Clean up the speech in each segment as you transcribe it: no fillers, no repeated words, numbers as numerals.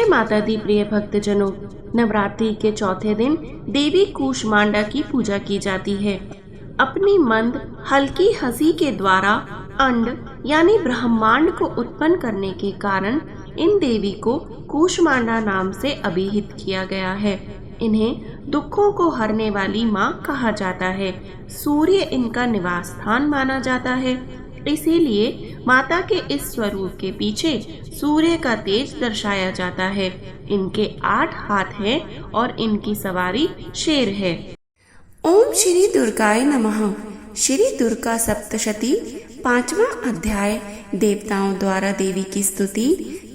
जय माता दी प्रिय भक्तजनों, नवरात्रि के चौथे दिन देवी कूष्मांडा की पूजा की जाती है। अपनी मंद हल्की हंसी के द्वारा अंड यानी ब्रह्मांड को उत्पन्न करने के कारण इन देवी को कूष्मांडा नाम से अभिहित किया गया है। इन्हें दुखों को हरने वाली माँ कहा जाता है। सूर्य इनका निवास स्थान माना जाता है, इसीलिए माता के इस स्वरूप के पीछे सूर्य का तेज दर्शाया जाता है। इनके 8 हाथ हैं और इनकी सवारी शेर है। ओम श्री दुर्गाय नमः। श्री दुर्गा सप्तशती 5वां अध्याय। देवताओं द्वारा देवी की स्तुति।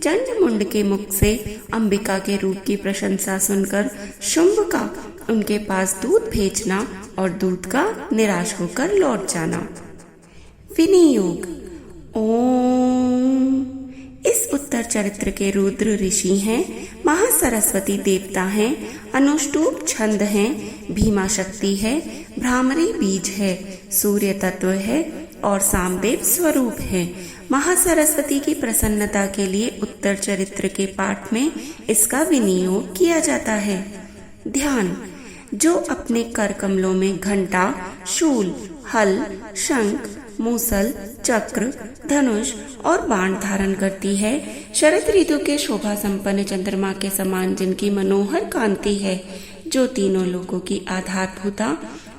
चंड मुंड के मुख से अंबिका के रूप की प्रशंसा सुनकर शुंभ का उनके पास दूध भेजना और दूध का निराश होकर लौट जाना। विनियोग। ओम। इस उत्तर चरित्र के रुद्र ऋषि हैं, महासरस्वती देवता हैं, अनुष्टुप छंद हैं, भीमा शक्ति है, भ्रामरी बीज है, सूर्य तत्व है और सामदेव स्वरूप है। महासरस्वती की प्रसन्नता के लिए उत्तर चरित्र के पाठ में इसका विनियोग किया जाता है। ध्यान। जो अपने कर कमलों में घंटा, शूल, हल, शंख, मूसल, चक्र, धनुष और बाण धारण करती है, शरद ऋतु के शोभा संपन्न चंद्रमा के समान जिनकी मनोहर कांति है, जो तीनों लोगों की आधारभूता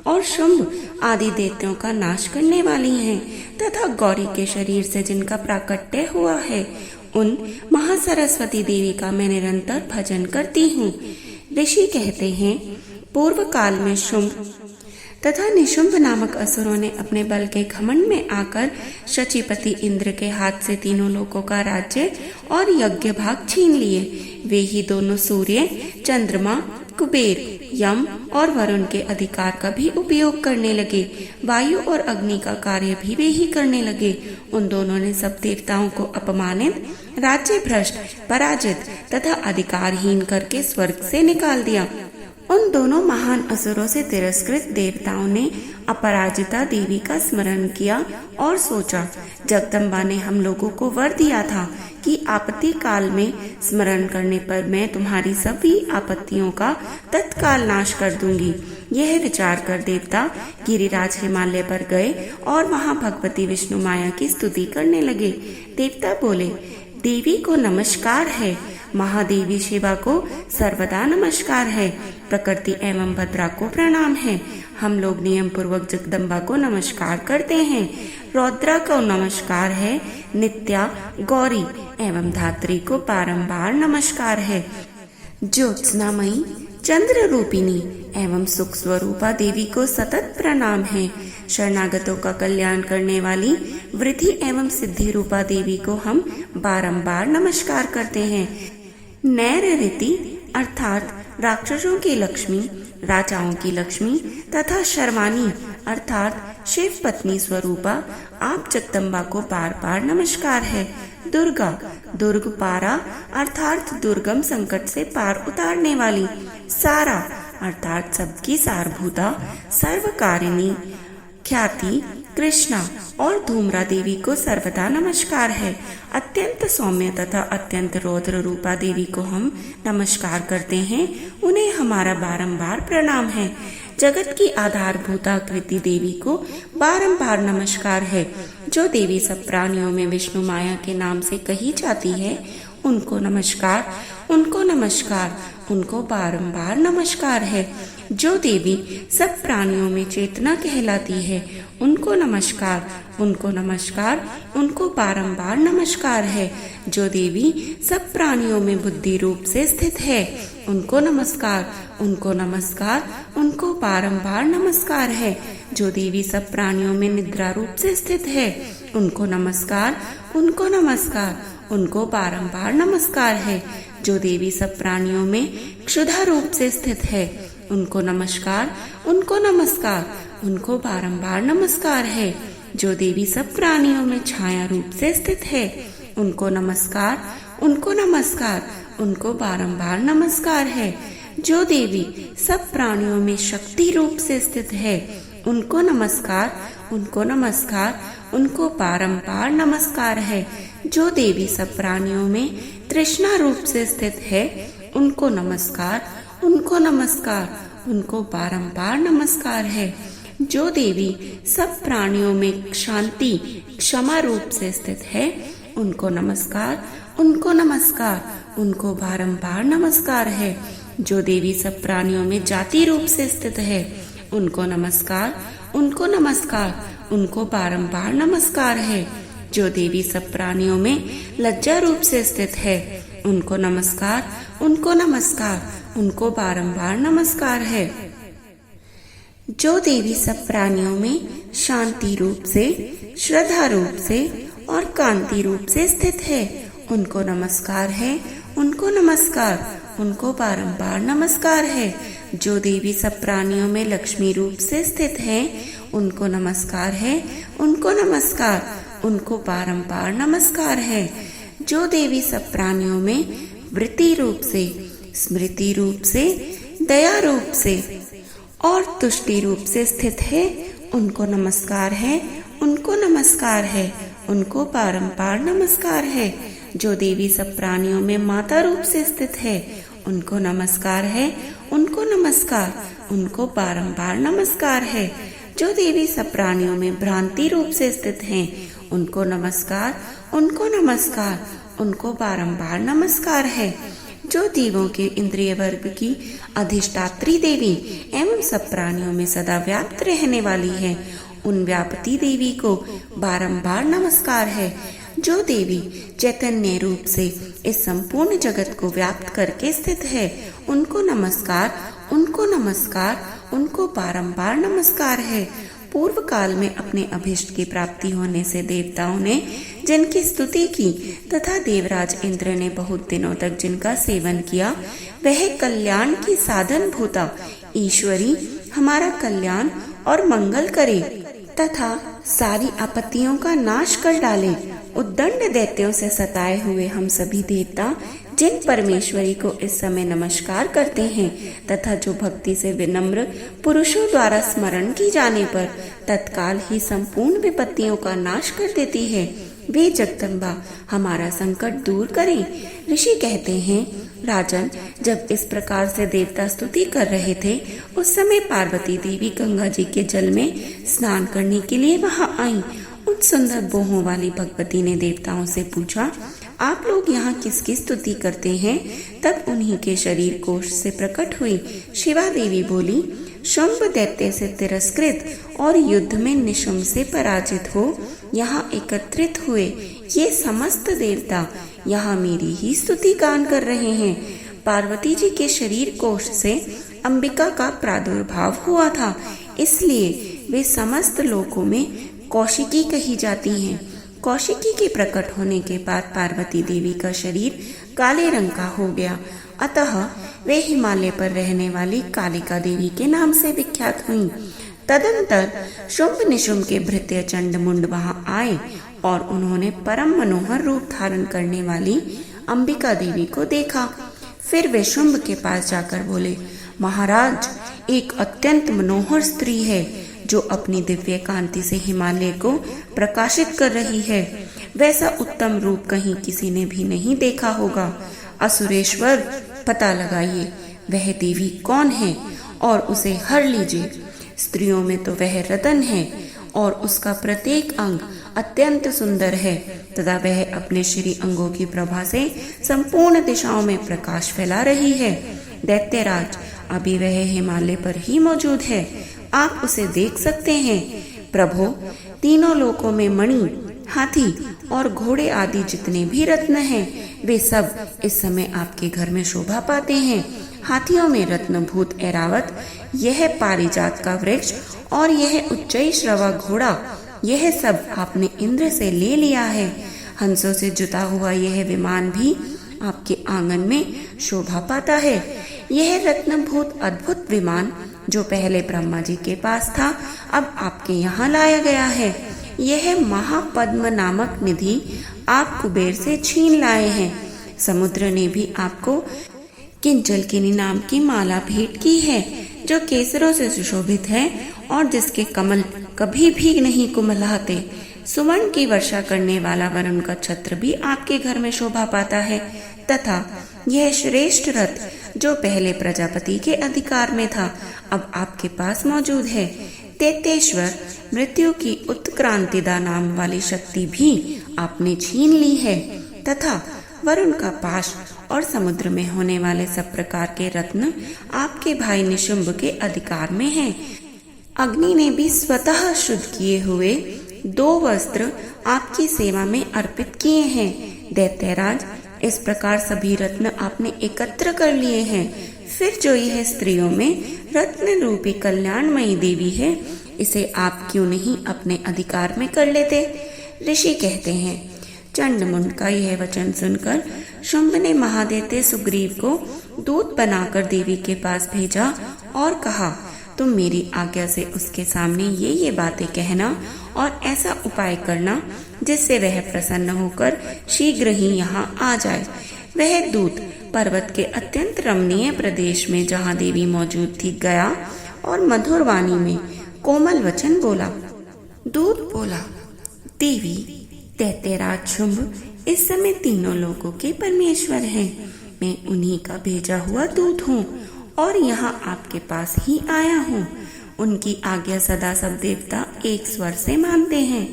और शुंभ आदि दैत्यों का नाश करने वाली हैं, तथा गौरी के शरीर से जिनका प्राकट्य हुआ है, उन महासरस्वती देवी का मैं निरंतर भजन करती हूँ। ऋषि कहते हैं, पूर्व काल में शुंभ तथा निशुंभ नामक असुरों ने अपने बल के घमंड में आकर शचीपति इंद्र के हाथ से तीनों लोकों का राज्य और यज्ञ भाग छीन लिए। वे ही दोनों सूर्य, चंद्रमा, कुबेर, यम और वरुण के अधिकार का भी उपयोग करने लगे। वायु और अग्नि का कार्य भी वे ही करने लगे। उन दोनों ने सब देवताओं को अपमानित, राज्य भ्रष्ट, पराजित तथा अधिकारहीन करके स्वर्ग से निकाल दिया। उन दोनों महान असुरों से तिरस्कृत देवताओं ने अपराजिता देवी का स्मरण किया और सोचा, जगदम्बा ने हम लोगों को वर दिया था कि आपत्ति काल में स्मरण करने पर मैं तुम्हारी सभी आपत्तियों का तत्काल नाश कर दूंगी। यह विचार कर देवता गिरिराज हिमालय पर गए और वहां भगवती विष्णु माया की स्तुति करने लगे। देवता बोले, देवी को नमस्कार है, महादेवी शिवा को सर्वदा नमस्कार है, प्रकृति एवं भद्रा को प्रणाम है। हम लोग नियम पूर्वक जगदम्बा को नमस्कार करते हैं। रौद्रा को नमस्कार है, नित्या, गौरी एवं धात्री को बारंबार नमस्कार है। ज्योत्सनामयी, चंद्र रूपिणी एवं सुख स्वरूपा देवी को सतत प्रणाम है। शरणागतों का कल्याण करने वाली वृद्धि एवं सिद्धि रूपा देवी को हम बारंबार नमस्कार करते हैं। नैरृति अर्थात राक्षसों की लक्ष्मी, राजाओं की लक्ष्मी तथा शर्वाणी अर्थात शिव पत्नी स्वरूपा आप जगदम्बा को बार बार नमस्कार है। दुर्गा, दुर्ग पारा अर्थात दुर्गम संकट से पार उतारने वाली। सारा अर्थात सबकी सारभूता, सर्वकारिणी। ख्याति, कृष्णा और धूम्रा देवी को सर्वदा नमस्कार है। अत्यंत सौम्य तथा अत्यंत रौद्र रूपा देवी को हम नमस्कार करते हैं, उन्हें हमारा बारंबार प्रणाम है। जगत की आधारभूता कृति देवी को बारंबार नमस्कार है। जो देवी सब प्राणियों में विष्णु माया के नाम से कही जाती है, उनको नमस्कार, उनको नमस्कार, उनको बारंबार नमस्कार है। जो देवी सब प्राणियों में चेतना कहलाती है, उनको नमस्कार, उनको नमस्कार, उनको बारंबार नमस्कार है। जो देवी सब प्राणियों में बुद्धि रूप से स्थित है, उनको नमस्कार, उनको नमस्कार, उनको बारंबार नमस्कार है। जो देवी सब प्राणियों में निद्रा रूप से स्थित है, उनको नमस्कार, उनको नमस्कार, उनको बारंबार नमस्कार है। जो देवी सब प्राणियों में क्षुधा रूप से स्थित है, उनको नमस्कार, उनको नमस्कार, उनको बारंबार नमस्कार है। जो देवी सब प्राणियों में छाया रूप से स्थित है, उनको नमस्कार, उनको नमस्कार, उनको बारंबार नमस्कार है। जो देवी सब प्राणियों में शक्ति रूप से स्थित है, उनको नमस्कार, उनको नमस्कार, उनको बारंबार नमस्कार है। जो देवी सब प्राणियों में तृष्णा रूप से स्थित है, उनको नमस्कार, उनको नमस्कार, उनको बारंबार नमस्कार है। जो देवी सब प्राणियों में शांति क्षमा रूप से स्थित है, उनको नमस्कार, उनको नमस्कार, उनको बारंबार नमस्कार है। जो देवी सब प्राणियों में जाति रूप से स्थित है, उनको नमस्कार, उनको नमस्कार, उनको बारंबार नमस्कार है। जो देवी सब प्राणियों में लज्जा रूप से स्थित है, उनको नमस्कार, उनको नमस्कार, उनको बारंबार नमस्कार है। जो देवी सब प्राणियों में शांति रूप से, श्रद्धा रूप से और कांति रूप से स्थित है, उनको नमस्कार है, उनको नमस्कार, उनको बारंबार नमस्कार है। जो देवी सब प्राणियों में लक्ष्मी रूप से स्थित है, उनको नमस्कार है, उनको नमस्कार, उनको बारंबार नमस्कार है। जो देवी सब प्राणियों में वृत्ति रूप से, स्मृति रूप से, दया रूप से और तुष्टि रूप से स्थित है, उनको नमस्कार है, उनको नमस्कार है, उनको बारंबार नमस्कार है। जो देवी सब प्राणियों में माता रूप से स्थित है, उनको नमस्कार है, उनको नमस्कार, उनको बारंबार नमस्कार है। जो देवी सब प्राणियों में भ्रांति रूप से स्थित हैं, उनको नमस्कार, उनको नमस्कार, उनको बारंबार नमस्कार है। जो देवों के इंद्रिय वर्ग की अधिष्ठात्री देवी एवं सब प्राणियों में सदा व्याप्त रहने वाली है, उन व्यापती देवी को बारंबार नमस्कार है। जो देवी चैतन्य रूप से इस संपूर्ण जगत को व्याप्त करके स्थित है, उनको नमस्कार, उनको नमस्कार, उनको बारंबार नमस्कार है। पूर्व काल में अपने अभिष्ट की प्राप्ति होने से देवताओं ने जिनकी स्तुति की तथा देवराज इंद्र ने बहुत दिनों तक जिनका सेवन किया, वह कल्याण की साधन भूता ईश्वरी हमारा कल्याण और मंगल करे तथा सारी आपत्तियों का नाश कर डाले। उद्दंड दैत्यों से सताए हुए हम सभी देवता जिन परमेश्वरी को इस समय नमस्कार करते हैं तथा जो भक्ति से विनम्र पुरुषों द्वारा स्मरण की जाने पर तत्काल ही संपूर्ण विपत्तियों का नाश कर देती है, वे जगदम्बा हमारा संकट दूर करें। ऋषि कहते हैं, राजन, जब इस प्रकार से देवता स्तुति कर रहे थे, उस समय पार्वती देवी गंगा जी के जल में स्नान करने के लिए वहां आई। उन सुंदर बोहों वाली भगवती ने देवताओं से पूछा, आप लोग यहाँ किसकी स्तुति करते हैं? तब उन्हीं के शरीर कोश से प्रकट हुई शिवा देवी बोली, शुंभ दैत्य से तिरस्कृत और युद्ध में निशुंभ से पराजित हो यहाँ एकत्रित हुए ये समस्त देवता यहाँ मेरी ही स्तुति गान कर रहे हैं। पार्वती जी के शरीर कोश से अंबिका का प्रादुर्भाव हुआ था, इसलिए वे समस्त लोकों में कौशिकी कही जाती हैं। कौशिकी के प्रकट होने के बाद पार्वती देवी का शरीर काले रंग का हो गया, अतः वे हिमालय पर रहने वाली कालिका देवी के नाम से विख्यात हुईं। तदंतर शुंभ निशुंभ के भृत्य चंड मुंड वहां आए और उन्होंने परम मनोहर रूप धारण करने वाली अंबिका देवी को देखा। फिर वे शुंभ के पास जाकर बोले, महाराज, एक अत्यंत मनोहर स्त्री है जो अपनी दिव्य कांति से हिमालय को प्रकाशित कर रही है। वैसा उत्तम रूप कहीं किसी ने भी नहीं देखा होगा। असुरेश्वर, पता लगाइए वह देवी कौन है और उसे हर लीजिए। स्त्रियों में तो वह रतन है और उसका प्रत्येक अंग अत्यंत सुंदर है तथा वह अपने श्री अंगों की प्रभा से संपूर्ण दिशाओं में प्रकाश फैला रही है। दैत्यराज, अभी वह हिमालय पर ही मौजूद है, आप उसे देख सकते हैं। प्रभो, तीनों लोकों में मणि, हाथी और घोड़े आदि जितने भी रत्न हैं, वे सब इस समय आपके घर में शोभा पाते हैं। हाथियों में रत्नभूत ऐरावत, यह पारिजात का वृक्ष और यह उच्चई श्रवा घोड़ा, यह सब आपने इंद्र से ले लिया है। हंसों से जुता हुआ यह विमान भी आपके आंगन में शोभा पाता है। यह रत्नभूत अद्भुत विमान जो पहले ब्रह्मा जी के पास था, अब आपके यहाँ लाया गया है। यह महापद्म नामक निधि आप कुबेर से छीन लाए हैं। समुद्र ने भी आपको किंजलकिनी नाम की माला भेंट की है जो केसरों से सुशोभित है और जिसके कमल कभी भी नहीं कुमलाते। सुवर्ण की वर्षा करने वाला वरुण का छत्र भी आपके घर में शोभा पाता है, तथा यह श्रेष्ठ रथ जो पहले प्रजापति के अधिकार में था अब आपके पास मौजूद है। तेतेश्वर मृत्यु की उत्क्रांतिदा नाम वाली शक्ति भी आपने छीन ली है, तथा वरुण का पाश और समुद्र में होने वाले सब प्रकार के रत्न आपके भाई निशुंभ के अधिकार में हैं। अग्नि ने भी स्वतः शुद्ध किए हुए 2 वस्त्र आपकी सेवा में अर्पित किए हैं। दैत्यराज, इस प्रकार सभी रत्न आपने एकत्र कर लिए हैं। फिर जो यह स्त्रियों में रत्न रूपी कल्याणमयी देवी है, इसे आप क्यों नहीं अपने अधिकार में कर लेते? ऋषि कहते हैं, चंडमुंड का यह वचन सुनकर शुंभ ने महादैत्य सुग्रीव को दूत बनाकर देवी के पास भेजा और कहा, तुम मेरी आज्ञा से उसके सामने ये बातें कहना और ऐसा उपाय करना जिससे वह प्रसन्न होकर शीघ्र ही यहाँ आ जाए। वह दूत पर्वत के अत्यंत रमणीय प्रदेश में जहाँ देवी मौजूद थी गया और मधुर वाणी में कोमल वचन बोला। दूत बोला, देवी, दैत्यराज शुंभ इस समय तीनों लोगों के परमेश्वर हैं। मैं उन्हीं का भेजा हुआ दूत हूँ और यहाँ आपके पास ही आया हूँ। उनकी आज्ञा सदा सब देवता एक स्वर से मानते हैं,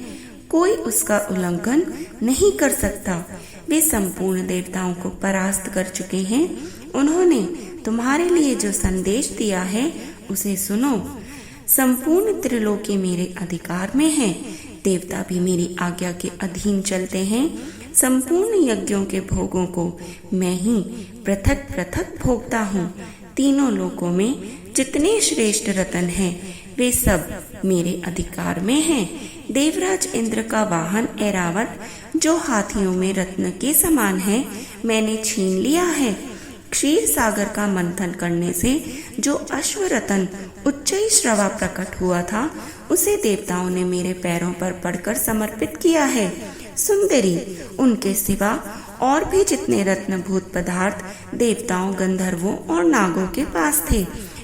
कोई उसका उल्लंघन नहीं कर सकता। वे संपूर्ण देवताओं को परास्त कर चुके हैं। उन्होंने तुम्हारे लिए जो संदेश दिया है उसे सुनो। संपूर्ण त्रिलोकी मेरे अधिकार में है, देवता भी मेरी आज्ञा के अधीन चलते हैं। संपूर्ण यज्ञों के भोगों को मैं ही पृथक पृथक भोगता हूँ। तीनों लोकों में जितने श्रेष्ठ रतन हैं वे सब मेरे अधिकार में हैं। देवराज इंद्र का वाहन ऐरावत जो हाथियों में रत्न के समान है मैंने छीन लिया है। क्षीर सागर का मंथन करने से जो अश्वरतन उच्चई श्रवा प्रकट हुआ था उसे देवताओं ने मेरे पैरों पर पड़कर समर्पित किया है। सुंदरी, उनके सिवा और भी जितने रत्नभूत पदार्थ देवताओं, गंधर्वों और नागों के पास थे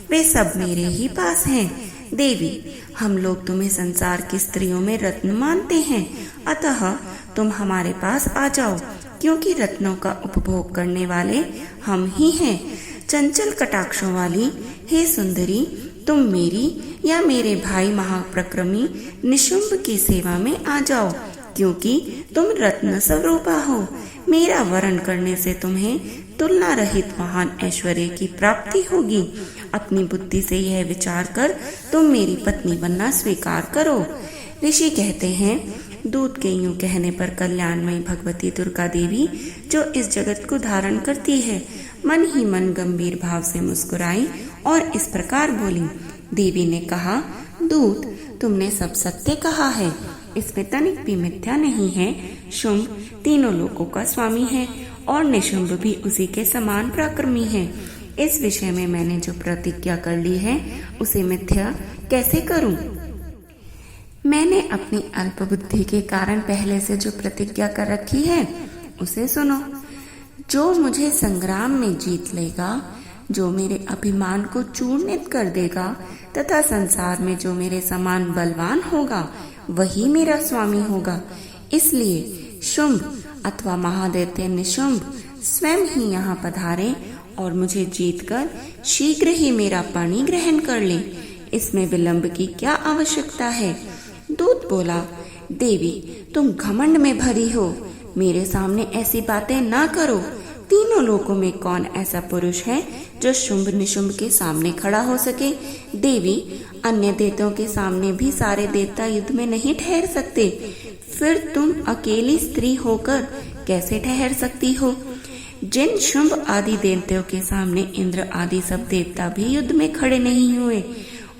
वे सब मेरे ही पास हैं। देवी, हम लोग तुम्हें संसार की स्त्रियों में रत्न मानते हैं, अतः तुम हमारे पास आ जाओ, क्योंकि रत्नों का उपभोग करने वाले हम ही हैं। चंचल कटाक्षों वाली हे सुंदरी, तुम मेरी या मेरे भाई महाप्रक्रमी निशुंभ की सेवा में आ जाओ, क्योंकि तुम रत्न स्वरूपा हो। मेरा वरण करने से तुम्हें तुलना रहित महान ऐश्वर्य की प्राप्ति होगी। अपनी बुद्धि से यह विचार कर तुम मेरी पत्नी बनना स्वीकार करो। ऋषि कहते हैं, दूत के यूं कहने पर कल्याणमयी भगवती दुर्गा देवी जो इस जगत को धारण करती है मन ही मन गंभीर भाव से मुस्कुराई और इस प्रकार बोली। देवी ने कहा, दूत, तुमने सब सत्य कहा है, इसमें तनिक भी मिथ्या नहीं है। शुंभ तीनों लोकों का स्वामी है और निशुंभ भी उसी के समान पराक्रमी है। इस विषय में मैंने जो प्रतिज्ञा कर ली है उसे मिथ्या कैसे करूं? मैंने अपनी अल्प बुद्धि के कारण पहले से जो प्रतिज्ञा कर रखी है उसे सुनो। जो मुझे संग्राम में जीत लेगा, जो मेरे अभिमान को चूर्णित कर देगा तथा संसार में जो मेरे समान बलवान होगा वही मेरा स्वामी होगा। इसलिए शुंभ अथवा महादैत्य निशुंभ स्वयं ही यहाँ पधारे और मुझे जीतकर शीघ्र ही मेरा पानी ग्रहण कर ले। इसमें विलंब की क्या आवश्यकता है? दूत बोला, देवी, तुम घमंड में भरी हो, मेरे सामने ऐसी बातें ना करो। तीनों लोकों में कौन ऐसा पुरुष है जो शुंभ निशुंभ के सामने खड़ा हो सके? देवी, अन्य देवताओं के सामने भी सारे देवता युद्ध में नहीं ठहर सकते, फिर तुम अकेली स्त्री होकर कैसे ठहर सकती हो? जिन शुंभ आदि देवताओं के सामने इंद्र आदि सब देवता भी युद्ध में खड़े नहीं हुए,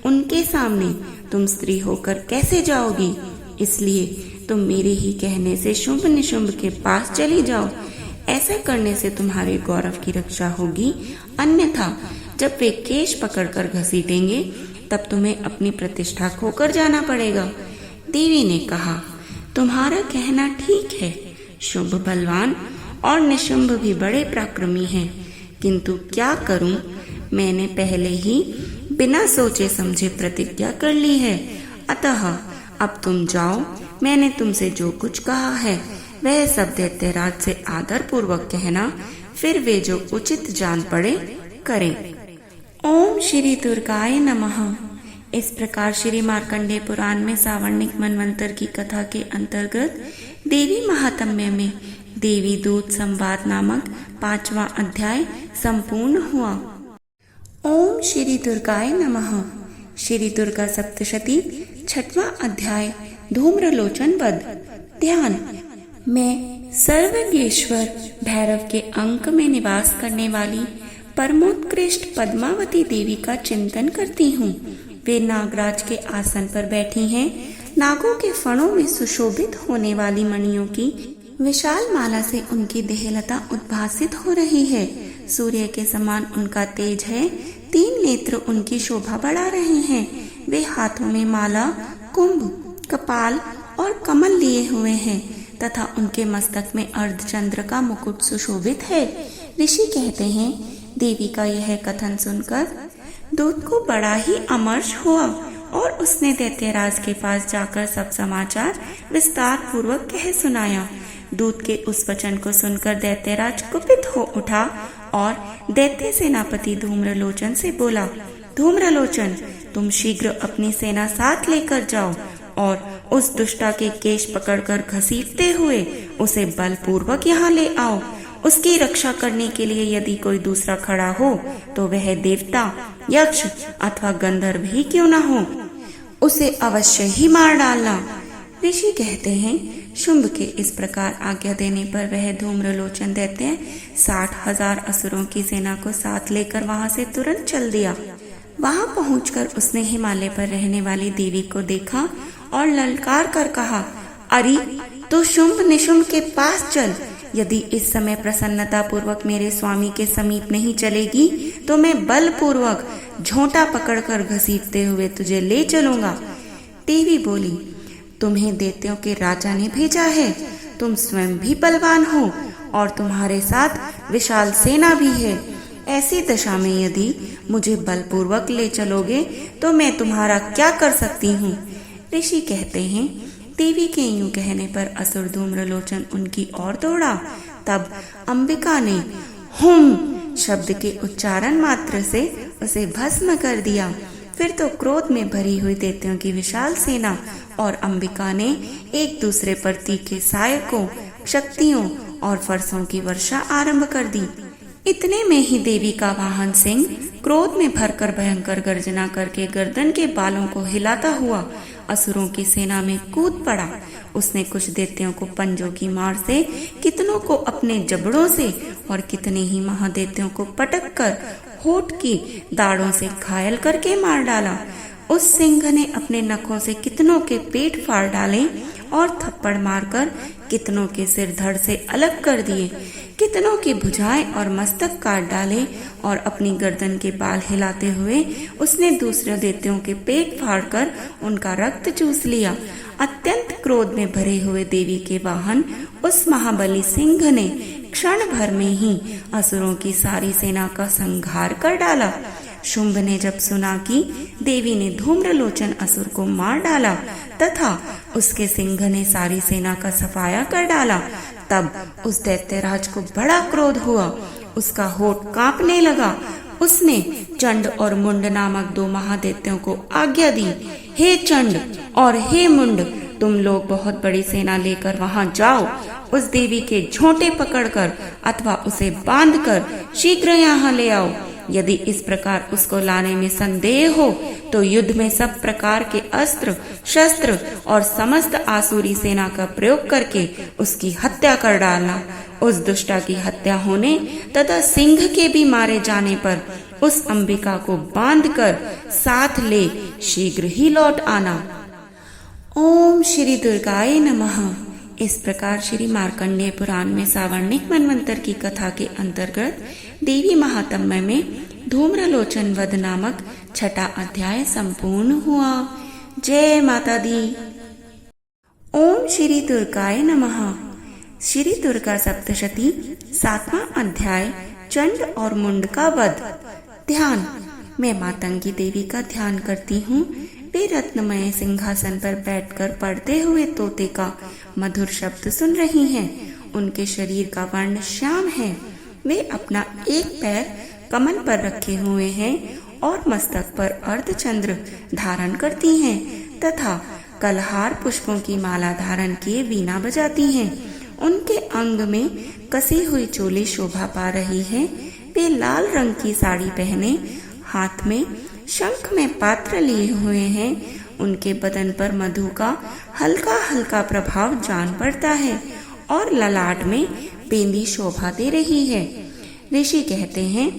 उनके सामने तुम स्त्री होकर कैसे जाओगी? इसलिए तुम मेरे ही कहने से शुंभ निशुंभ के पास चली जाओ। ऐसा करने से तुम्हारे गौरव की रक्षा होगी, अन्यथा जब वे केश पकड़कर घसीटेंगे तब तुम्हें अपनी प्रतिष्ठा खोकर जाना पड़ेगा। देवी ने कहा, तुम्हारा कहना ठीक है, शुंभ बलवान और निशुंभ भी बड़े पराक्रमी हैं, किंतु क्या करूं? मैंने पहले ही बिना सोचे समझे प्रतिज्ञा कर ली है। अतः अब तुम जाओ, मैंने तुमसे जो कुछ कहा है वह सब दैत्यराज से आदर पूर्वक कहना, फिर वे जो उचित जान पड़े करें। ओम श्री दुर्गाय नमः। इस प्रकार श्री मार्कंडेय पुराण में सावर्णिक मनवंतर की कथा के अंतर्गत देवी महात्म्य में देवी दूत संवाद नामक 5वां अध्याय संपूर्ण हुआ। ओम श्री दुर्गाय नमः। श्री दुर्गा सप्तशती 6वां अध्याय धूम्रलोचन वध। ध्यान। मैं सर्वज्ञेश्वर भैरव के अंक में निवास करने वाली परमोत्कृष्ट पद्मावती देवी का चिंतन करती हूँ। वे नागराज के आसन पर बैठी हैं। नागों के फणों में सुशोभित होने वाली मणियों की विशाल माला से उनकी देहलता उद्भासित हो रही है। सूर्य के समान उनका तेज है। 3 नेत्र उनकी शोभा बढ़ा रहे हैं। वे हाथों में माला, कुंभ, कपाल और कमल लिए हुए हैं तथा उनके मस्तक में अर्धचंद्र का मुकुट सुशोभित है। ऋषि कहते हैं, देवी का यह कथन सुनकर दूत को बड़ा ही अमर्ष हुआ और उसने दैत्यराज के पास जाकर सब समाचार विस्तार पूर्वक कह सुनाया। दूत के उस वचन को सुनकर दैत्यराज कुपित हो उठा और दैत्य सेनापति धूम्रलोचन से बोला, धूम्रलोचन, तुम शीघ्र अपनी सेना साथ लेकर जाओ और उस दुष्टा के केश पकड़कर घसीटते हुए उसे बलपूर्वक यहाँ ले आओ। उसकी रक्षा करने के लिए यदि कोई दूसरा खड़ा हो तो वह देवता, यक्ष अथवा गंधर्व ही क्यों न हो, उसे अवश्य ही मार डालना। ऋषि कहते हैं, शुंभ के इस प्रकार आज्ञा देने पर वह धूम्रलोचन दैत्य 60,000 असुरों की सेना को साथ लेकर वहां से तुरंत चल दिया। वहां पहुंचकर उसने हिमालय पर रहने वाली देवी को देखा और ललकार कर कहा, अरे तो शुंभ निशुंभ के पास चल। यदि इस समय प्रसन्नता पूर्वक मेरे स्वामी के समीप नहीं चलेगी तो मैं बलपूर्वक झोंटा पकड़कर घसीटते हुए तुझे ले चलूंगा। देवी बोली, तुम्हें दैत्यों के राजा ने भेजा है। तुम स्वयं भी बलवान हो और तुम्हारे साथ विशाल सेना भी है। ऐसी दशा में यदि मुझे बलपूर्वक ले चलोगे तो मैं तुम्हारा क्या कर सकती हूँ। ऋषि कहते हैं, देवी के यूं कहने पर असुर धूम्रलोचन उनकी ओर दौड़ा। तब अंबिका ने हुम शब्द के उच्चारण मात्र से उसे भस्म कर दिया। फिर तो क्रोध में भरी हुई दैत्यों की विशाल सेना और अंबिका ने एक दूसरे पर तीखे सहायकों, शक्तियों और फरसों की वर्षा आरंभ कर दी। इतने में ही देवी का वाहन सिंह क्रोध में भरकर भयंकर गर्जना करके गर्दन के बालों को हिलाता हुआ असुरों की सेना में कूद पड़ा। उसने कुछ दैत्यों को पंजों की मार से, कितनों को अपने जबड़ों से और कितने ही महादैत्यों को पटक कर होठ की दाढ़ों से घायल करके मार डाला। उस सिंह ने अपने नखों से कितनों के पेट फाड़ डाले और थप्पड़ मारकर कितनों के सिर धड़ से अलग कर दिए। कितनों की भुजाएं और मस्तक काट डाले और अपनी गर्दन के बाल हिलाते हुए उसने दूसरे दैत्यों के पेट फाड़कर उनका रक्त चूस लिया। अत्यंत क्रोध में भरे हुए देवी के वाहन उस महाबली सिंह ने क्षण भर में ही असुरों की सारी सेना का संहार कर डाला। शुंभ ने जब सुना कि देवी ने धूम्रलोचन असुर को मार डाला तथा उसके सिंह ने सारी सेना का सफाया कर डाला, तब उस दैत्यराज को बड़ा क्रोध हुआ। उसका होठ कांपने लगा। उसने चंड और मुंड नामक 2 महादैत्यों को आज्ञा दी, हे चंड और हे मुंड, तुम लोग बहुत बड़ी सेना लेकर वहां जाओ। उस देवी के झोंटे पकड़कर अथवा उसे बांधकर शीघ्र यहाँ ले आओ। यदि इस प्रकार उसको लाने में संदेह हो तो युद्ध में सब प्रकार के अस्त्र शस्त्र और समस्त आसुरी सेना का प्रयोग करके उसकी हत्या कर डालना। उस दुष्टा की हत्या होने तथा सिंह के भी मारे जाने पर उस अंबिका को बांधकर साथ ले शीघ्र ही लौट आना। ओम श्री दुर्गाय नमः। इस प्रकार श्री मार्कंडेय पुराण में सावर्णिक मनवंतर की कथा के अंतर्गत देवी महात्म्य में धूम्रलोचन वध नामक 6वां अध्याय संपूर्ण हुआ। जय माता दी। ओम श्री दुर्गाय नमः। श्री दुर्गा सप्तशती 7वां अध्याय चंड और मुंड का वध। ध्यान। मैं मातंगी देवी का ध्यान करती हूँ। वे रत्नमय सिंहासन पर बैठकर पढ़ते हुए तोते का मधुर शब्द सुन रही हैं। उनके शरीर का वर्ण श्याम है। वे अपना एक पैर कमल पर रखे हुए हैं और मस्तक पर अर्धचंद्र धारण करती हैं तथा कलहार पुष्पों की माला धारण किए वीणा बजाती हैं। उनके अंग में कसी हुई चोली शोभा पा रही है। वे लाल रंग की साड़ी पहने हाथ में शंख में पात्र लिए हुए हैं। उनके बदन पर मधु का हल्का हल्का प्रभाव जान पड़ता है और ललाट में बेंदी शोभा दे रही है। ऋषि कहते हैं,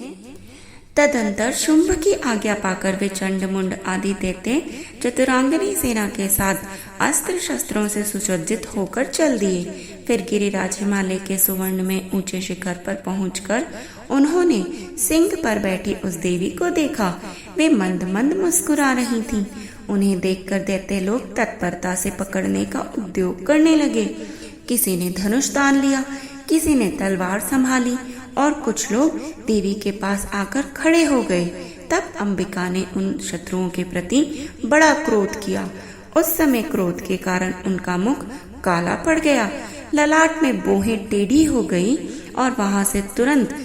तदंतर शुंभ की आज्ञा पाकर वे चंड मुंड आदि दैत्य चतुरांगनी सेना के साथ अस्त्र शस्त्रों से सुसज्जित होकर चल दिए। फिर गिरिराज हिमालय के सुवर्ण में ऊंचे शिखर पर पहुंचकर उन्होंने सिंह पर बैठी उस देवी को देखा। वे मंद मंद मुस्कुरा रही थीं। उन्हें देखकर दैत्य लोग तत्परता से पकड़ने का उद्योग करने लगे। किसी ने धनुष तान लिया, किसी ने तलवार संभाली और कुछ लोग देवी के पास आकर खड़े हो गए। तब अंबिका ने उन शत्रुओं के प्रति बड़ा क्रोध किया। उस समय क्रोध के कारण उनका मुख काला पड़ गया, ललाट में बोहें टेढ़ी हो गई और वहां से तुरंत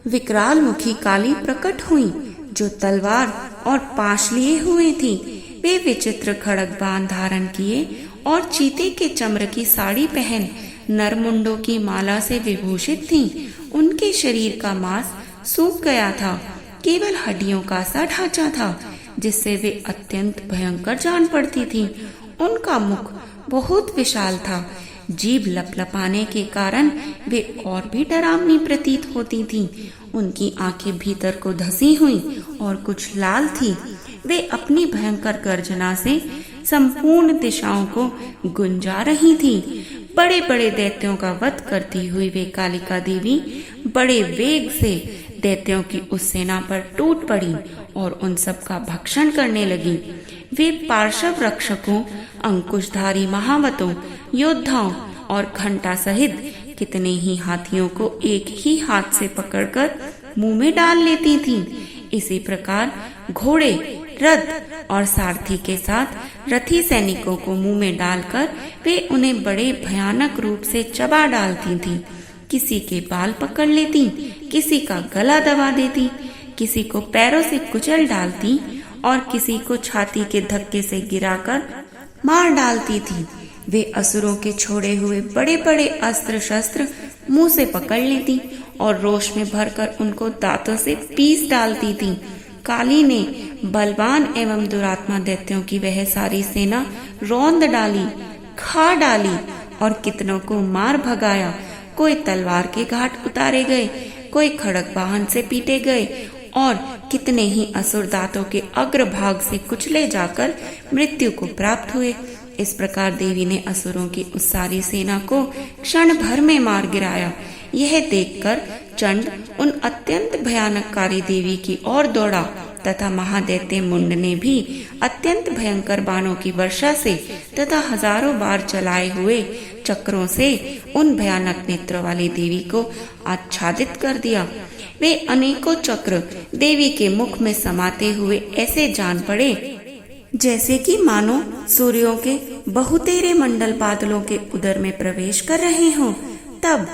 विकराल मुखी काली प्रकट हुई जो तलवार और पाश लिए हुए थी। वे विचित्र खड़ग बाण धारण किए और चीते के चम्र की साड़ी पहन नरमुंडों की माला से विभूषित थीं। उनके शरीर का मांस सूख गया था, केवल हड्डियों का सा ढांचा था जिससे वे अत्यंत भयंकर जान पड़ती थीं। उनका मुख बहुत विशाल था। जीभ लपलपाने के कारण वे और भी डरावनी प्रतीत होती थीं। उनकी आंखें भीतर को धसी हुई और कुछ लाल थी। वे अपनी भयंकर गर्जना से संपूर्ण दिशाओं को गुंजा रही थी। बड़े बड़े दैत्यों का वध करती हुई वे कालिका देवी बड़े वेग से दैत्यों की उस सेना पर टूट पड़ी और उन सब का भक्षण करने लगी। वे पार्श्व रक्षकों, अंकुशधारी महावतों, योद्धाओं और घंटा सहित कितने ही हाथियों को एक ही हाथ से पकड़कर मुंह में डाल लेती थीं। इसी प्रकार घोड़े, रथ और सारथी के साथ रथी सैनिकों को मुंह में डालकर वे उन्हें बड़े भयानक रूप से चबा डालती थीं। किसी के बाल पकड़ लेती, किसी का गला दबा देती, किसी को पैरों से कुचल डालती और किसी को छाती के धक्के से गिराकर मार डालती थी। वे असुरों के छोड़े हुए बड़े बड़े अस्त्र शस्त्र मुंह से पकड़ लेती और रोष में भरकर उनको दांतों से पीस डालती थी। काली ने बलवान एवं दुरात्मा दैत्यों की वह सारी सेना रौंद डाली, खा डाली और कितनों को मार भगाया। कोई तलवार के घाट उतारे गए, कोई खड़ग वाहन से पीटे गए और कितने ही असुर दांतों के अग्रभाग से कुचले जाकर मृत्यु को प्राप्त हुए। इस प्रकार देवी ने असुरों की उस सारी सेना को क्षण भर में मार गिराया। यह देखकर चंड उन अत्यंत भयानककारी देवी की ओर दौड़ा तथा महादैत्य मुंड ने भी अत्यंत भयंकर बाणों की वर्षा से तथा हजारों बार चलाए हुए चक्रों से उन भयानक नेत्रों वाली देवी को आच्छादित कर दिया। वे अनेकों चक्र देवी के मुख में समाते हुए ऐसे जान पड़े जैसे कि मानो सूर्यों के बहुतेरे मंडल बादलों के उदर में प्रवेश कर रहे हों। तब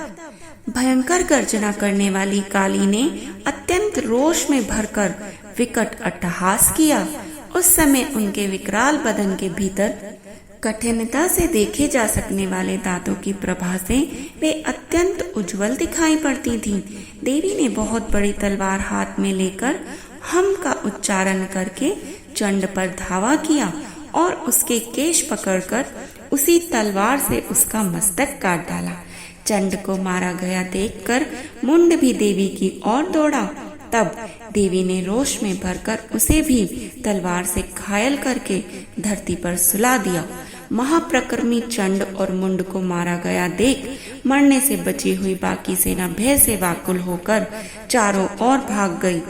भयंकर गर्जना करने वाली काली ने अत्यंत रोष में भरकर विकट अट्टहास किया। उस समय उनके विकराल बदन के भीतर कठिनता से देखे जा सकने वाले दांतों की प्रभा से वे अत्यंत उज्जवल दिखाई पड़ती थीं। देवी ने बहुत बड़ी तलवार हाथ में लेकर हम का उच्चारण करके चंड पर धावा किया और उसके केश पकड़कर उसी तलवार से उसका मस्तक काट डाला। चंड को मारा गया देखकर मुंड भी देवी की ओर दौड़ा। तब देवी ने रोष में भरकर उसे भी तलवार से घायल करके धरती पर सुला दिया। महाप्रक्रमी चंड और मुंड को मारा गया देख मरने से बची हुई बाकी सेना भय से व्याकुल होकर चारों ओर भाग गई।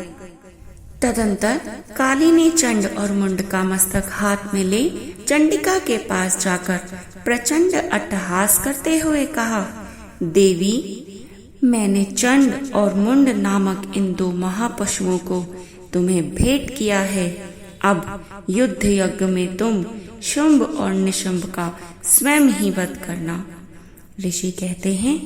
तदंतर काली ने चंड और मुंड का मस्तक हाथ में ले चंडिका के पास जाकर प्रचंड अट्टहास करते हुए कहा, देवी, मैंने चंड और मुंड नामक इन दो महापशुओं को तुम्हें भेंट किया है। अब युद्ध यज्ञ में तुम शुंभ और निशुंभ का स्वयं ही वध करना। ऋषि कहते हैं,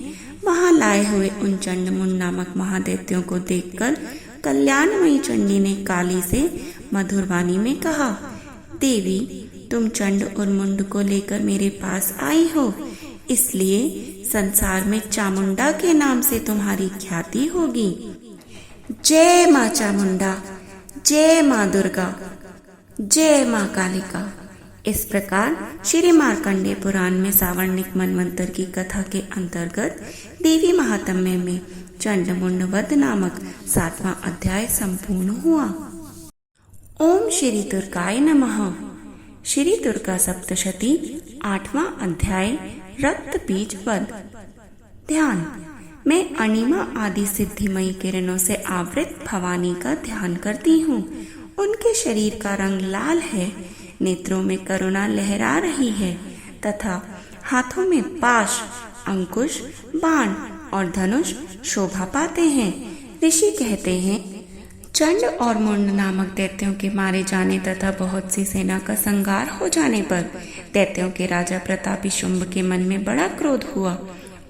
वहां लाए हुए उन चंडमुंड नामक महादैत्यों को देखकर कल्याणमयी चंडी ने काली से मधुर वाणी में कहा, देवी, तुम चंड और मुंड को लेकर मेरे पास आई हो, इसलिए संसार में चामुंडा के नाम से तुम्हारी ख्याति होगी। जय माँ चामुंडा, जय माँ दुर्गा, जय माँ कालिका। इस प्रकार श्री मार्कंडेय पुराण में सावर्णिक मनवंतर की कथा के अंतर्गत देवी महात्म्य में चंडमुंड वध नामक 7वां अध्याय संपूर्ण हुआ। ओम श्री दुर्गाय नमः। श्री दुर्गा सप्तशती 8वां अध्याय रक्त बीज वध। ध्यान। मैं अणिमा आदि सिद्धिमयी किरणों से आवृत भवानी का ध्यान करती हूँ। उनके शरीर का रंग लाल है, नेत्रों में करुणा लहरा रही है तथा हाथों में पाश, अंकुश, बाण और धनुष शोभा पाते हैं। ऋषि कहते हैं, चंड और मुंड नामक दैत्यों के मारे जाने तथा बहुत सी सेना का संहार हो जाने पर दैत्यों के राजा प्रतापी शुंभ के मन में बड़ा क्रोध हुआ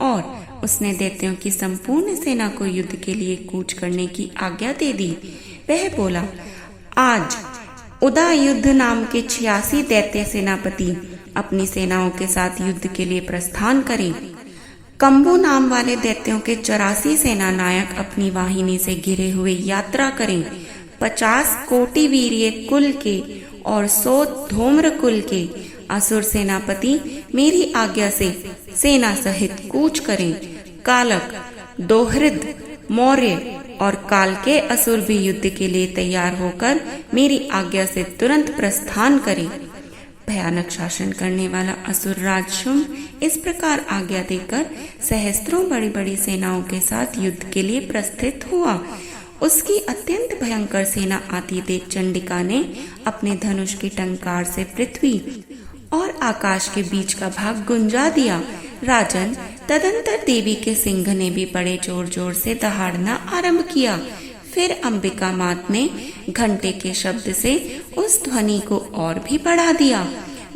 और उसने दैत्यों की संपूर्ण सेना को युद्ध के लिए कूच करने की आज्ञा दे दी। वह बोला, आज उदायुद्ध नाम के 86 दैत्य सेनापति अपनी सेनाओं के साथ युद्ध के लिए प्रस्थान करें। कंबू नाम वाले दैत्यों के 84 सेना नायक अपनी वाहिनी से घिरे हुए यात्रा करें। 50 कोटि वीर्य कुल के और 100 धूम्र कुल के असुर सेनापति मेरी आज्ञा से सेना सहित कूच करें। कालक, दोहृद, मौर्य और काल के असुर भी युद्ध के लिए तैयार होकर मेरी आज्ञा से तुरंत प्रस्थान करें। भयानक शासन करने वाला असुर राज शुंभ इस प्रकार आज्ञा देकर सहस्त्रों बड़ी बड़ी सेनाओं के साथ युद्ध के लिए प्रस्थित हुआ। उसकी अत्यंत भयंकर सेना आती देख चंडिका ने अपने धनुष की टंकार से पृथ्वी और आकाश के बीच का भाग गुंजा दिया। राजन, तदंतर देवी के सिंह ने भी बड़े जोर जोर से दहाड़ना आरंभ किया। फिर अंबिका मात ने घंटे के शब्द से उस ध्वनि को और भी बढ़ा दिया।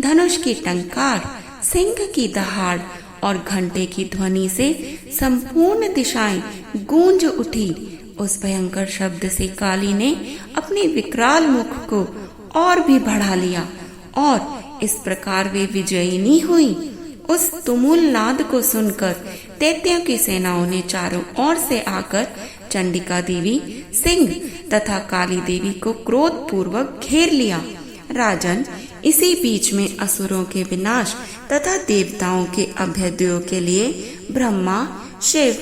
धनुष की टंकार, सिंह की दहाड़ और घंटे की ध्वनि से संपूर्ण दिशाएं गूंज उठी। उस भयंकर शब्द से काली ने अपने विकराल मुख को और भी बढ़ा लिया और इस प्रकार वे विजयिनी हुई। उस तुमुल नाद को सुनकर दैत्यों की सेनाओं ने चारों ओर से आकर चंडिका देवी, सिंह तथा काली देवी को क्रोध पूर्वक घेर लिया। राजन, इसी बीच में असुरों के विनाश तथा देवताओं के अभ्युदय के लिए ब्रह्मा, शिव,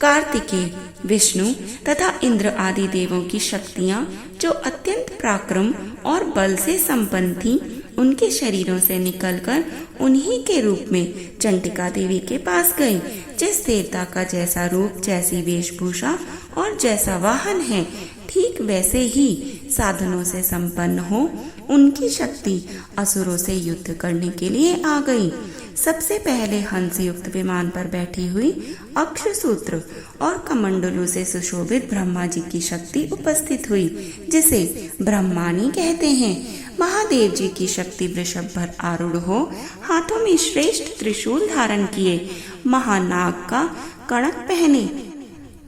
कार्तिकेय, विष्णु तथा इंद्र आदि देवों की शक्तियां जो अत्यंत पराक्रम और बल से संपन्न थीं, उनके शरीरों से निकलकर उन्हीं के रूप में चंडिका देवी के पास गई। जिस देवता का जैसा रूप, जैसी वेशभूषा और जैसा वाहन है, ठीक वैसे ही साधनों से संपन्न हो उनकी शक्ति असुरों से युद्ध करने के लिए आ गई। सबसे पहले हंस युक्त विमान पर बैठी हुई अक्षसूत्र और कमंडलों से सुशोभित ब्रह्मा जी की शक्ति उपस्थित हुई, जिसे ब्रह्मानी कहते हैं। महादेव जी की शक्ति वृषभ पर आरूढ़ हो, हाथों में श्रेष्ठ त्रिशूल धारण किए, महानाग का कड़क पहने,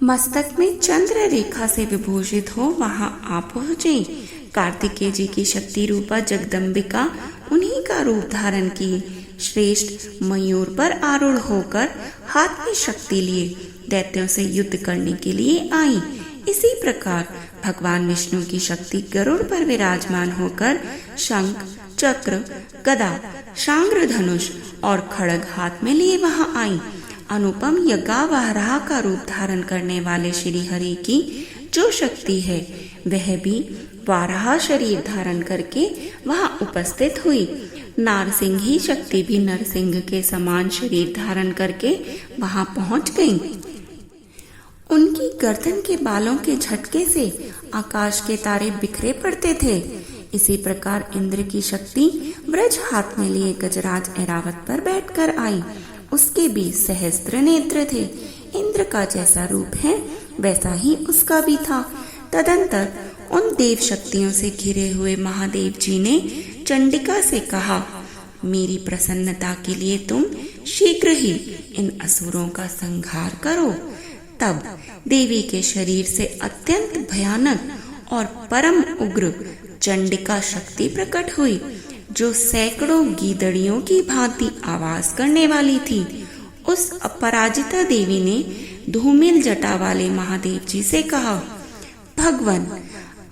मस्तक में चंद्र रेखा से विभूषित हो वहां आ पहुंचे। कार्तिकेय जी की शक्ति रूपा जगदम्बिका उन्हीं का रूप धारण की श्रेष्ठ मयूर पर आरूढ़ होकर हाथ में शक्ति लिए दैत्यों से युद्ध करने के लिए आई। इसी प्रकार भगवान विष्णु की शक्ति गरुड़ पर विराजमान होकर शंख, चक्र, गदा, शांग्र धनुष और खड़ग हाथ में लिए वहां आई। अनुपम यज्ञावराह का रूप धारण करने वाले श्री हरि की जो शक्ति है, वह भी वाराह शरीर धारण करके वहां उपस्थित हुई। नारसिंही शक्ति भी नरसिंह के समान शरीर धारण करके वहां पहुंच गई। उनकी गर्दन के बालों के झटके से आकाश के तारे बिखरे पड़ते थे। इसी प्रकार इंद्र की शक्ति व्रज हाथ में लिए गजराज ऐरावत पर बैठकर आई। उसके भी सहस्त्र नेत्र थे। इंद्र का जैसा रूप है वैसा ही उसका भी था। तदंतर उन देव शक्तियों से घिरे हुए महादेव जी ने चंडिका से कहा, मेरी प्रसन्नता के लिए तुम शीघ्र ही इन असुरों का संहार करो। तब देवी के शरीर से अत्यंत भयानक और परम उग्र चंडिका शक्ति प्रकट हुई, जो सैकड़ों गीदड़ियों की भांति आवाज करने वाली थी। उस अपराजिता देवी ने धूमिल जटा वाले महादेव जी से कहा, भगवान,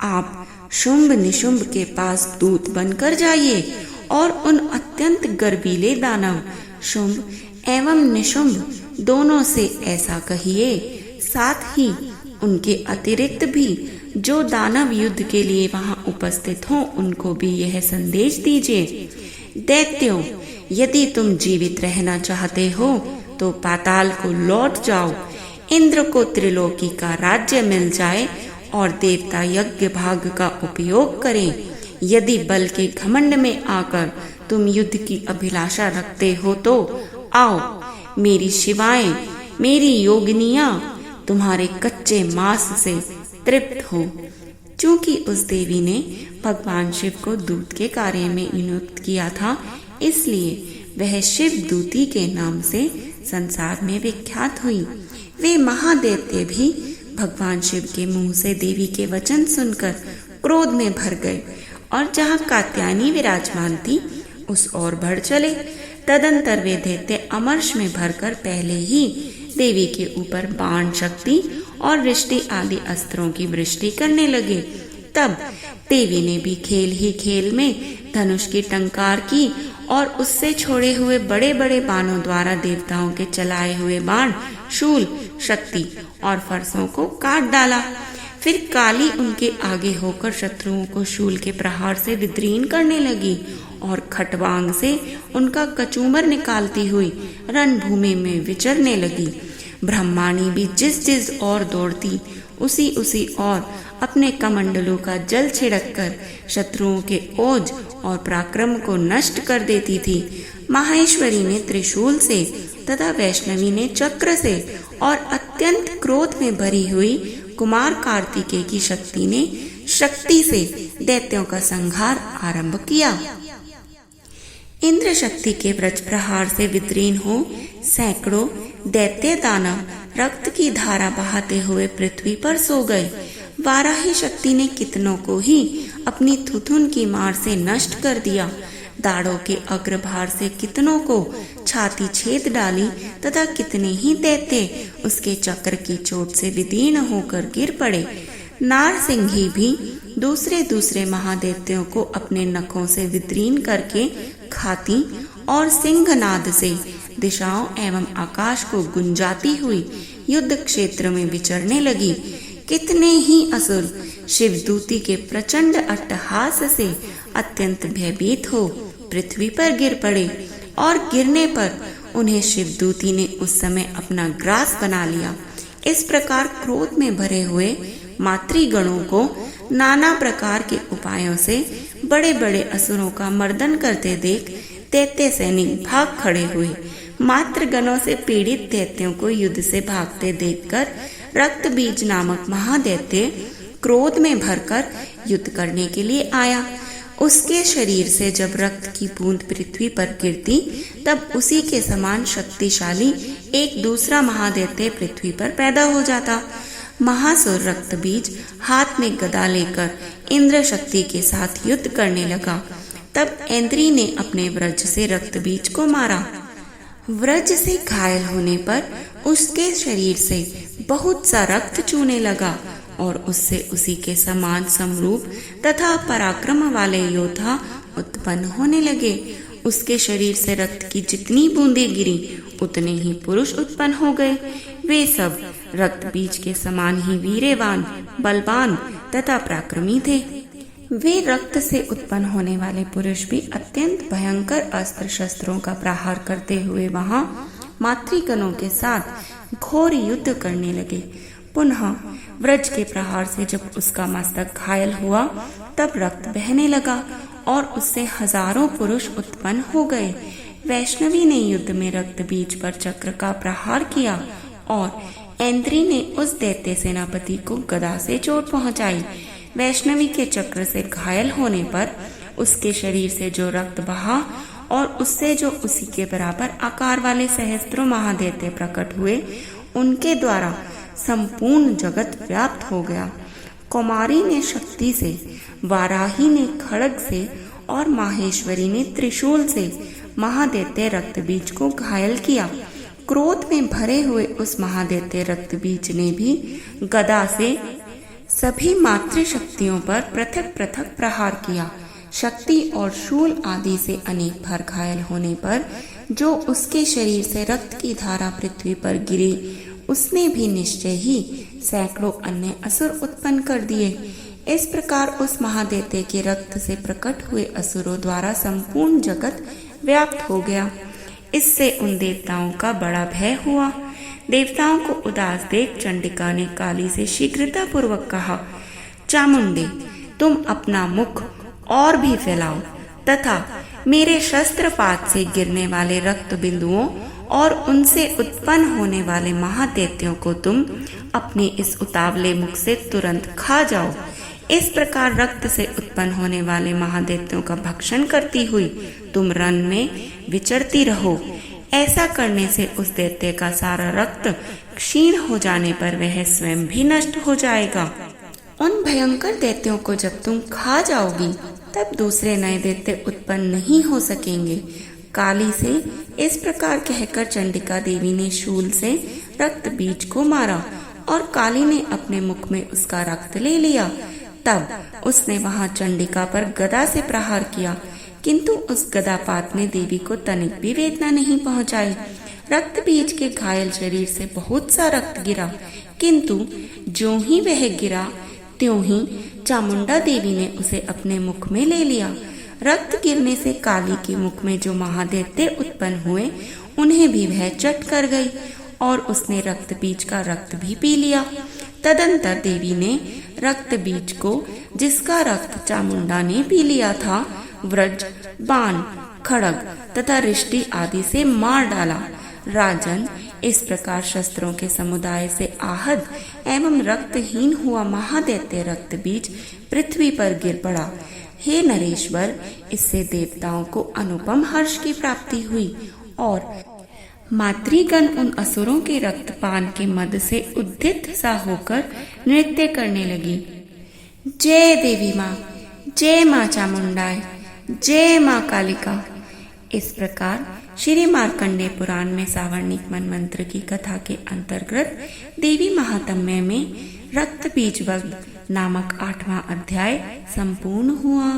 आप शुंभ निशुंभ के पास दूत बनकर जाइए और उन अत्यंत गर्वीले दानव शुंभ एवं निशुंभ दोनों से ऐसा कहिए। साथ ही उनके अतिरिक्त भी जो दानव युद्ध के लिए वहां उपस्थित हों, उनको भी यह संदेश दीजिए, दैत्यों, यदि तुम जीवित रहना चाहते हो तो पाताल को लौट जाओ। इंद्र को त्रिलोकी का राज्य मिल जाए और देवता यज्ञ भाग का उपयोग करें। यदि बल के घमंड में आकर तुम युद्ध की अभिलाषा रखते हो तो आओ, मेरी शिवाएं, मेरी योगिनियां तुम्हारे कच्चे मांस से तृप्त हो। चूंकि उस देवी ने भगवान शिव को दूत के कार्य में नियुक्त किया था, इसलिए वह शिव दूती के नाम से संसार में विख्यात हुई। वे महादैत्य भी भगवान शिव के मुंह से देवी के वचन सुनकर क्रोध में भर गए और जहाँ कात्यायनी विराजमान थी उस ओर बढ़ चले। तदंतर वे दैत्य अमर्ष में भरकर पहले ही देवी के ऊपर बाण शक्ति और वृष्टि आदि अस्त्रों की वृष्टि करने लगे। तब देवी ने भी खेल ही खेल में धनुष की टंकार की और उससे छोड़े हुए बड़े बड़े बाणों द्वारा देवताओं के चलाए हुए बाण, शूल, शक्ति और फरसों को काट डाला। फिर काली उनके आगे होकर शत्रुओं को शूल के प्रहार से विद्रीन करने लगी और खटवांग से उनका कचूमर निकालती हुई रणभूमि में विचरने लगी। ब्रह्माणी भी जिस जिस ओर दौड़ती उसी उसी ओर अपने कमंडलों का जल छिड़क कर शत्रुओं के ओज और पराक्रम को नष्ट कर देती थी। माहेश्वरी ने त्रिशूल से तथा वैष्णवी ने चक्र से और अत्यंत क्रोध में भरी हुई कुमार कार्तिकेय की शक्ति ने शक्ति से दैत्यों का संहार आरंभ किया। इंद्र शक्ति के वज्र प्रहार से विद्रीन हो सैकड़ों दैत्य दानव रक्त की धारा बहाते हुए पृथ्वी पर सो गए। वाराही शक्ति ने कितनों को ही अपनी थुथुन की मार से नष्ट कर दिया। दाढ़ों के अग्रभार से कितनों को छाती छेद डाली तथा कितने ही दैत्य उसके चक्र की चोट से विदीर्ण होकर गिर पड़े। नारसिंही भी दूसरे दूसरे महादैत्यों को अपने नखों से विदीर्ण करके खाती और सिंहनाद से दिशाओं एवं आकाश को गुंजाती हुई युद्ध क्षेत्र में विचरने लगी। कितने ही असुर शिवदूती के प्रचंड अट्टहास से अत्यंत भयभीत हो पृथ्वी पर गिर पड़े और गिरने पर उन्हें शिवदूती ने उस समय अपना ग्रास बना लिया। इस प्रकार क्रोध में भरे हुए मातृगणों को नाना प्रकार के उपायों से बड़े बड़े असुरों का मर्दन करते देख दैत्य सैनिक भाग खड़े हुए। मातृगणों से पीड़ित दैत्यों को युद्ध से भागते देखकर रक्तबीज नामक महादैत्य क्रोध में भरकर युद्ध करने के लिए आया। उसके शरीर से जब रक्त की बूंद पृथ्वी पर गिरती तब उसी के समान शक्तिशाली एक दूसरा महादैत्य पृथ्वी पर पैदा हो जाता। महासुर रक्तबीज हाथ में गदा लेकर इंद्र शक्ति के साथ युद्ध करने लगा। तब ऐन्द्री ने अपने वज्र से रक्तबीज को मारा। वज्र से घायल होने पर उसके शरीर से बहुत सा रक्त चूने लगा और उससे उसी के समान समरूप तथा पराक्रम वाले योद्धा उत्पन्न होने लगे। उसके शरीर से रक्त की जितनी बूंदें गिरी उतने ही पुरुष उत्पन्न हो गए। वे सब रक्त बीज के समान ही वीर्यवान, बलवान तथा पराक्रमी थे। वे रक्त से उत्पन्न होने वाले पुरुष भी अत्यंत भयंकर अस्त्र शस्त्रों का प्रहार करते हुए वहां मातृगणों के साथ घोर युद्ध करने लगे। पुनः वज्र के प्रहार से जब उसका मस्तक घायल हुआ तब रक्त बहने लगा और उससे हजारों पुरुष उत्पन्न हो गए। वैष्णवी ने युद्ध में रक्त बीज पर चक्र का प्रहार किया और ऐन्द्री ने उस दैत्य सेनापति को गदा से चोट पहुंचाई। वैष्णवी के चक्र से घायल होने पर उसके शरीर से जो रक्त बहा और उससे जो उसी के बराबर आकार वाले सहस्त्रों महादैत्य प्रकट हुए, उनके द्वारा संपूर्ण जगत व्याप्त हो गया। कुमारी ने शक्ति से, वाराही ने खड्ग से और माहेश्वरी ने त्रिशूल से महादैत्य रक्तबीज को घायल किया। क्रोध में भरे हुए उस महादैत्य रक्तबीज ने भी गदा से सभी मातृशक्तियों पर पृथक पृथक प्रहार किया। शक्ति और शूल आदि से अनेक बार घायल होने पर जो उसके शरीर से रक्त की धारा पृथ्वी पर गिरी, उसने भी निश्चय ही सैकड़ों अन्य असुर उत्पन्न कर दिए। इस प्रकार उस महादैत्य के रक्त से प्रकट हुए असुरों द्वारा संपूर्ण जगत व्याप्त हो गया। इससे उन देवताओं का बड़ा भय हुआ। देवताओं को उदास देख चंडिका ने काली से शीघ्रता पूर्वक कहा, चामुंडे, तुम अपना मुख और भी फैलाओ तथा मेरे शस्त्रपात से गिरने वाले रक्त बिंदुओं और उनसे उत्पन्न होने वाले महादैत्यों को तुम अपने इस उतावले मुख से तुरंत खा जाओ। इस प्रकार रक्त से उत्पन्न होने वाले महादैत्यों का भक्षण करती हुई तुम रण में विचरती रहो। ऐसा करने से उस दैत्य का सारा रक्त क्षीण हो जाने पर वह स्वयं भी नष्ट हो जाएगा। उन भयंकर दैत्यों को जब तुम खा जाओगी, तब दूसरे नए दैत्य उत्पन्न नहीं हो सकेंगे। काली से इस प्रकार कहकर चंडिका देवी ने शूल से रक्त बीज को मारा और काली ने अपने मुख में उसका रक्त ले लिया। तब उसने वहां चंडिका पर गदा से प्रहार किया, किंतु उस गदापात ने देवी को तनिक भी वेदना नहीं पहुंचाई। रक्त बीज के घायल शरीर से बहुत सा रक्त गिरा, किंतु जो ही वह गिरा त्यों ही चामुंडा देवी ने उसे अपने मुख में ले लिया। रक्त गिरने से काली के मुख में जो महादैत्य उत्पन्न हुए, उन्हें भी वह चट कर गई और उसने रक्त बीज का रक्त भी पी लिया। तदंतर देवी ने रक्त बीज को, जिसका रक्त चामुंडा ने पी लिया था, व्रज, बाण, खड्ग तथा रिष्टि आदि से मार डाला। राजन, इस प्रकार शस्त्रों के समुदाय से आहत एवं रक्तहीन हुआ महादैत्य रक्त बीज पृथ्वी पर गिर पड़ा। हे नरेश्वर, इससे देवताओं को अनुपम हर्ष की प्राप्ति हुई और मातृगण उन असुरों के रक्तपान के मद से उद्धित सा होकर नृत्य करने लगी। जय देवी माँ, जय माँ चामुंडाय, जय माँ कालिका। इस प्रकार श्री मार्कंडेय पुराण में सावर्णिक मनमंत्र की कथा के अंतर्गत देवी महात्म्य में रक्त बीज वध नामक 8वां अध्याय संपूर्ण हुआ।